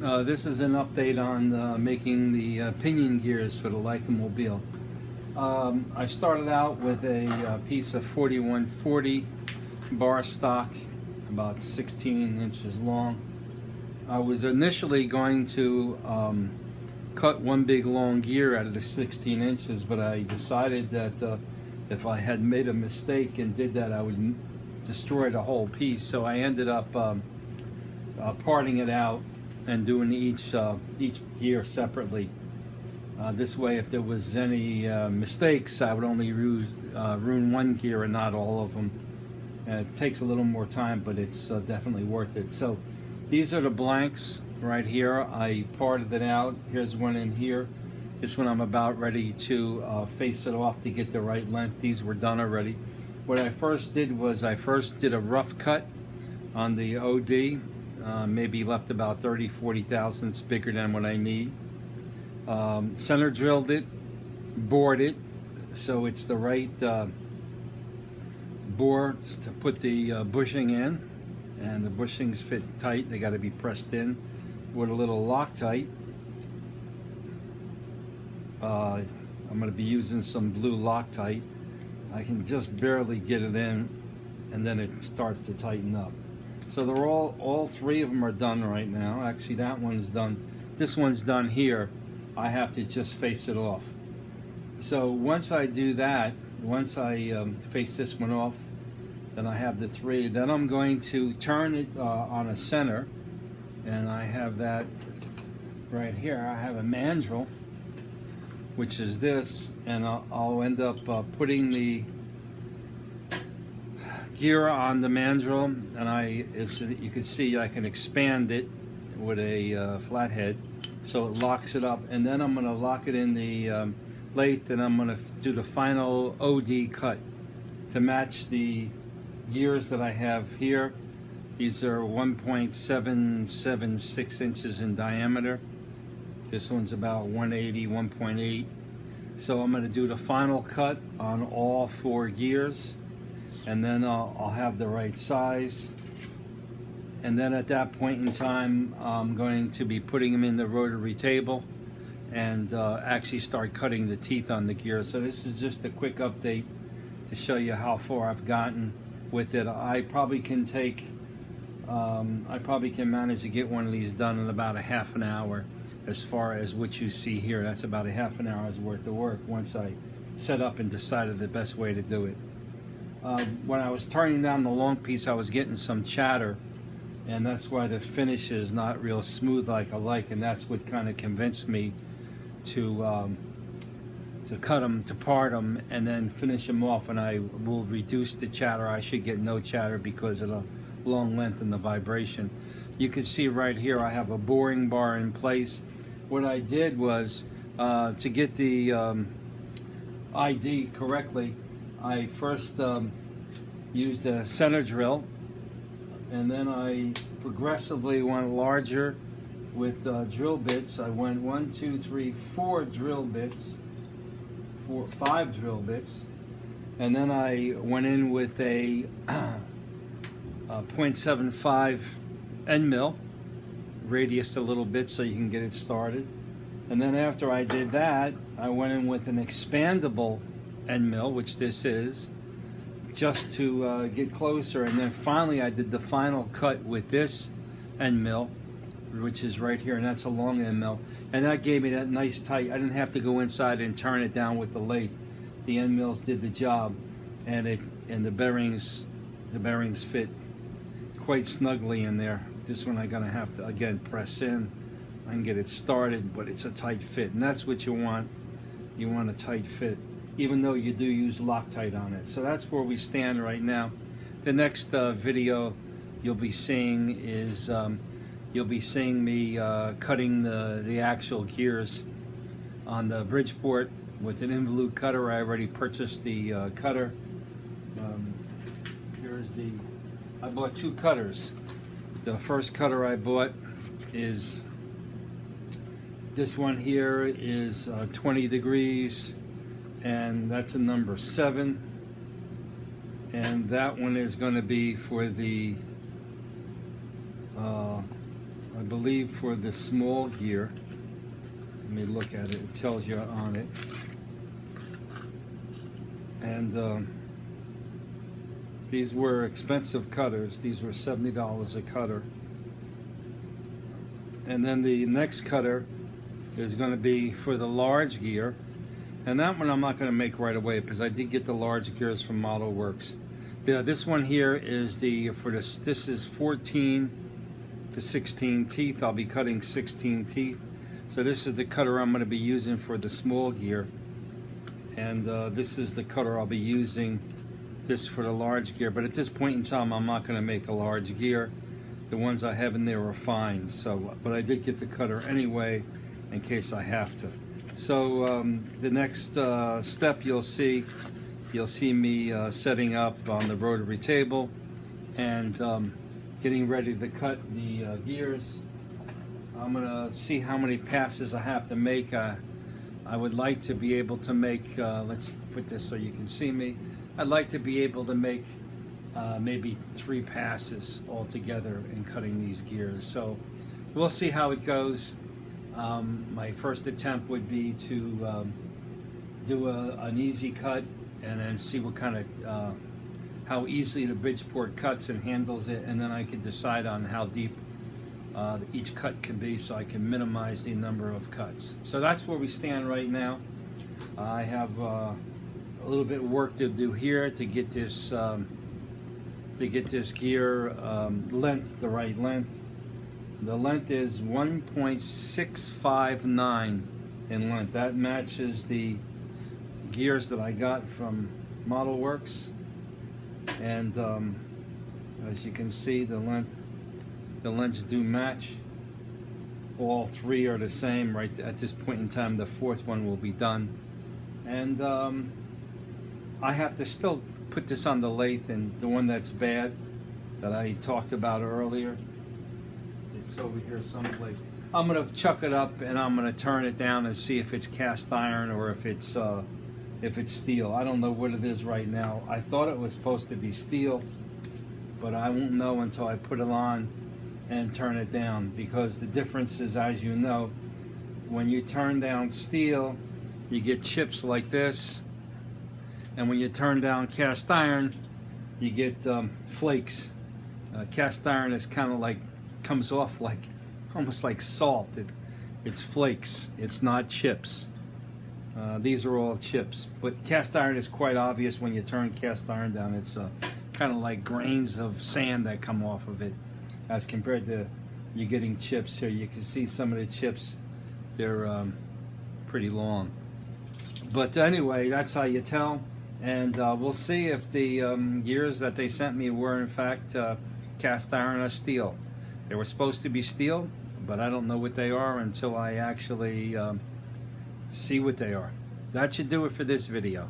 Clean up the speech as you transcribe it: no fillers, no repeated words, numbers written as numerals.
This is an update on making the pinion gears for the Lycomobile. I started out with a piece of 4140 bar stock, about 16 inches long. I was initially going to cut one big long gear out of the 16 inches, but I decided that if I had made a mistake and did that, I would destroy the whole piece. So I ended up parting it out and doing each gear separately. This way, if there was any mistakes, I would only ruin one gear and not all of them. It takes a little more time, but it's definitely worth it. So these are the blanks right here. I parted it out. Here's one in here. This one I'm about ready to face it off to get the right length. These were done already. What I first did was I first did a rough cut on the OD. Maybe left about 30-40 thousandths bigger than what I need. Center drilled it, bored it, so it's the right bore to put the bushing in, and the bushings fit tight. They got to be pressed in with a little Loctite. I'm going to be using some blue Loctite. I can just barely get it in, and then it starts to tighten up. So they're all three of them are done right now. Actually, that one's done. This one's done here. I have to just face it off. So once I do that, once I face this one off, then I have the three. Then I'm going to turn it on a center, and I have that right here. I have a mandrel, which is this, and I'll end up putting the gear on the mandrel, and as you can see, I can expand it with a flathead, so it locks it up. And then I'm going to lock it in the lathe, and I'm going to do the final OD cut to match the gears that I have here. These are 1.776 inches in diameter. This one's about 180, 1.8. So I'm going to do the final cut on all four gears, and then I'll have the right size. And then at that point in time, I'm going to be putting them in the rotary table and actually start cutting the teeth on the gear. So this is just a quick update to show you how far I've gotten with it. I probably can manage to get one of these done in about a half an hour. As far as what you see here, that's about a half an hour's worth of work once I set up and decided the best way to do it. When I was turning down the long piece, I was getting some chatter, and that's why the finish is not real smooth like I like, and that's what kind of convinced me to cut them, to part them, and then finish them off, and I will reduce the chatter. I should get no chatter because of the long length and the vibration. You can see right here I have a boring bar in place. What I did was, to get the ID correctly, I first used a center drill, and then I progressively went larger with drill bits. I went 1, 2, 3, 4 drill bits, 5 drill bits, and then I went in with a 0.75 end mill, radius a little bit so you can get it started. And then after I did that, I went in with an expandable end mill, which this is, just to get closer. And then finally I did the final cut with this end mill, which is right here, and that's a long end mill, and that gave me that nice tight. I didn't have to go inside and turn it down with the lathe. The end mills did the job, and the bearings fit quite snugly in there. This one I'm gonna have to again press in. I can get it started, but it's a tight fit, and that's what you want. You want a tight fit, even though you do use Loctite on it. So that's where we stand right now. The next video you'll be seeing is me cutting the actual gears on the Bridgeport with an involute cutter. I already purchased the cutter. I bought 2 cutters. The first cutter I bought is this one here, is 20 degrees, and that's a number 7. And that one is going to be for the I believe for the small gear. Let me look at it. It tells you on it. And these were expensive cutters. These were $70 a cutter. And then the next cutter is going to be for the large gear. And that one I'm not going to make right away because I did get the large gears from Model Works. This one here is this is 14 to 16 teeth. I'll be cutting 16 teeth. So this is the cutter I'm going to be using for the small gear. And this is the cutter I'll be using this for the large gear. But at this point in time, I'm not going to make a large gear. The ones I have in there are fine. So, but I did get the cutter anyway in case I have to. So the next step you'll see me setting up on the rotary table and getting ready to cut the gears. I'm gonna see how many passes I have to make. I would like to be able to make, let's put this so you can see me. I'd like to be able to make maybe 3 passes altogether in cutting these gears. So we'll see how it goes. My first attempt would be to do an easy cut and then see what kind of how easily the Bridgeport cuts and handles it, and then I could decide on how deep each cut can be so I can minimize the number of cuts. So that's where we stand right now. I have a little bit of work to do here to get this gear length the right length. The length is 1.659 in length. That matches the gears that I got from Model Works. And as you can see, the lengths do match. All 3 are the same right at this point in time. The 4th one will be done. And I have to still put this on the lathe, and the one that's bad that I talked about earlier, it's over here someplace. I'm gonna chuck it up and I'm gonna turn it down and see if it's cast iron or if it's steel. I don't know what it is right now. I thought it was supposed to be steel, but I won't know until I put it on and turn it down, because the difference is, as you know, when you turn down steel, you get chips like this, and when you turn down cast iron, you get flakes. Cast iron is kind of like, comes off like almost like salt. It's flakes. It's not chips. These are all chips, but cast iron is quite obvious when you turn cast iron down. It's kind of like grains of sand that come off of it, as compared to you getting chips here. You can see some of the chips, they're pretty long. But anyway, that's how you tell. And we'll see if the gears that they sent me were in fact cast iron or steel. They were supposed to be steel, but I don't know what they are until I actually see what they are. That should do it for this video.